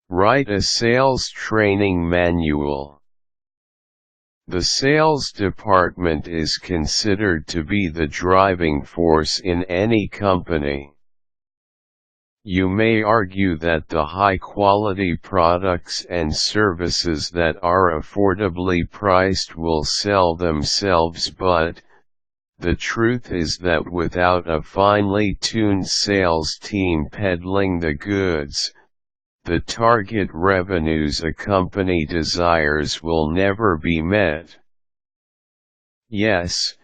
Write a sales training manual. The sales department is considered to be the driving force in any company. You may argue that the high-quality products and services that are affordably priced will sell themselves, but the truth is that without a finely tuned sales team peddling the goods, the target revenues a company desires will never be met. Yes,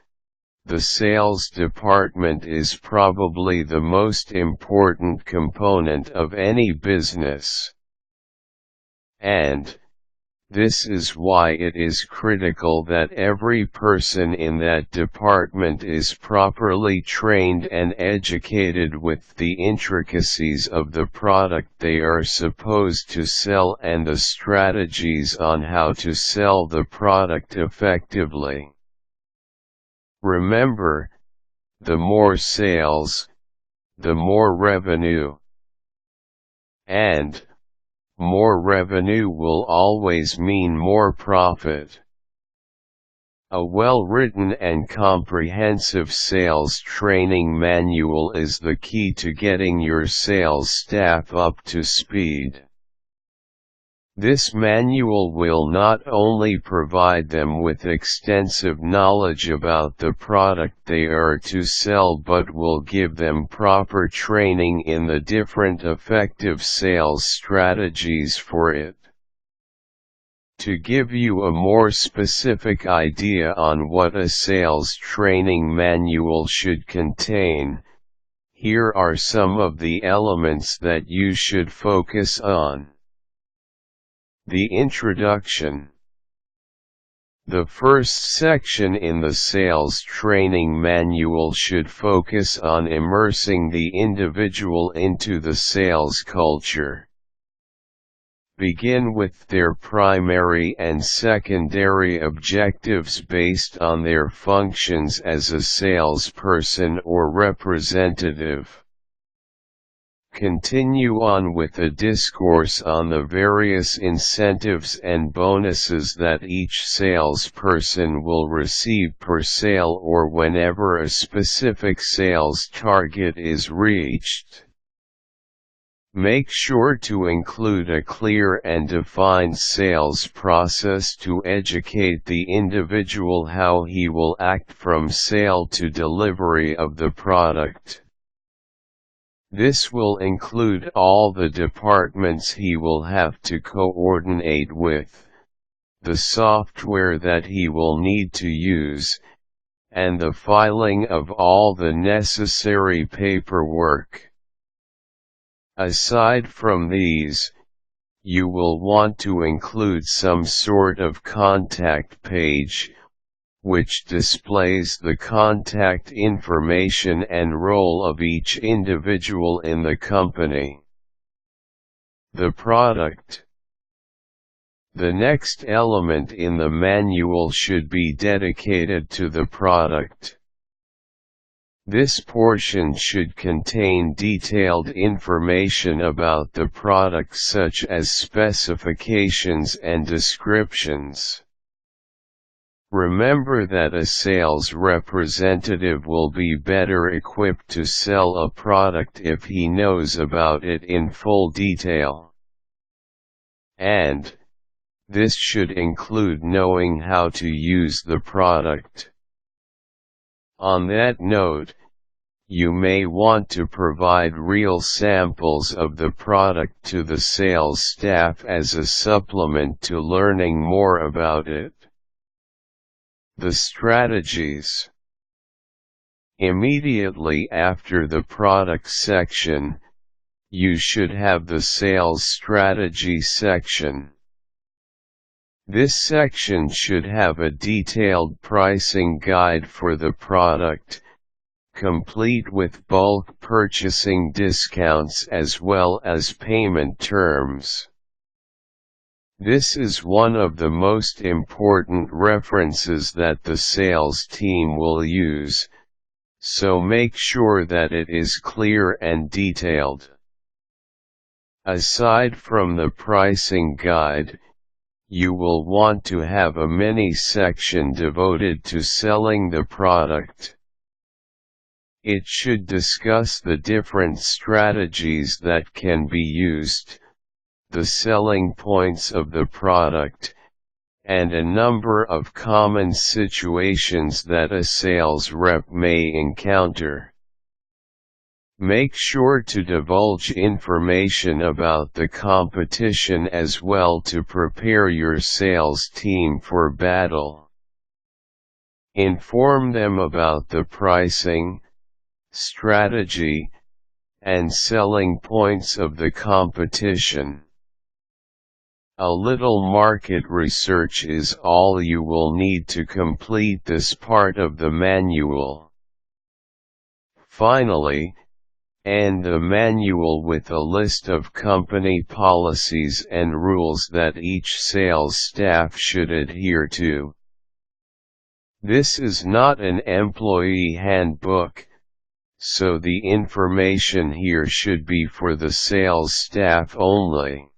the sales department is probably the most important component of any business. And this is why it is critical that every person in that department is properly trained and educated with the intricacies of the product they are supposed to sell and the strategies on how to sell the product effectively. Remember, the more sales, the more revenue. And more revenue will always mean more profit. A well-written and comprehensive sales training manual is the key to getting your sales staff up to speed. This manual will not only provide them with extensive knowledge about the product they are to sell, but will give them proper training in the different effective sales strategies for it. To give you a more specific idea on what a sales training manual should contain, here are some of the elements that you should focus on. The introduction. The first section in the sales training manual should focus on immersing the individual into the sales culture. Begin with their primary and secondary objectives based on their functions as a salesperson or representative. Continue on with a discourse on the various incentives and bonuses that each salesperson will receive per sale or whenever a specific sales target is reached. Make sure to include a clear and defined sales process to educate the individual how he will act from sale to delivery of the product. This will include all the departments he will have to coordinate with, the software that he will need to use, and the filing of all the necessary paperwork. Aside from these, you will want to include some sort of contact page, which displays the contact information and role of each individual in the company. The product. The next element in the manual should be dedicated to the product. This portion should contain detailed information about the product such as specifications and descriptions. Remember that a sales representative will be better equipped to sell a product if he knows about it in full detail. And this should include knowing how to use the product. On that note, you may want to provide real samples of the product to the sales staff as a supplement to learning more about it. The strategies. Immediately after the product section, you should have the sales strategy section. This section should have a detailed pricing guide for the product, complete with bulk purchasing discounts as well as payment terms. This is one of the most important references that the sales team will use, so make sure that it is clear and detailed. Aside from the pricing guide, you will want to have a mini section devoted to selling the product. It should discuss the different strategies that can be used, the selling points of the product, and a number of common situations that a sales rep may encounter. Make sure to divulge information about the competition as well to prepare your sales team for battle. Inform them about the pricing, strategy, and selling points of the competition. A little market research is all you will need to complete this part of the manual. Finally, end the manual with a list of company policies and rules that each sales staff should adhere to. This is not an employee handbook, so the information here should be for the sales staff only.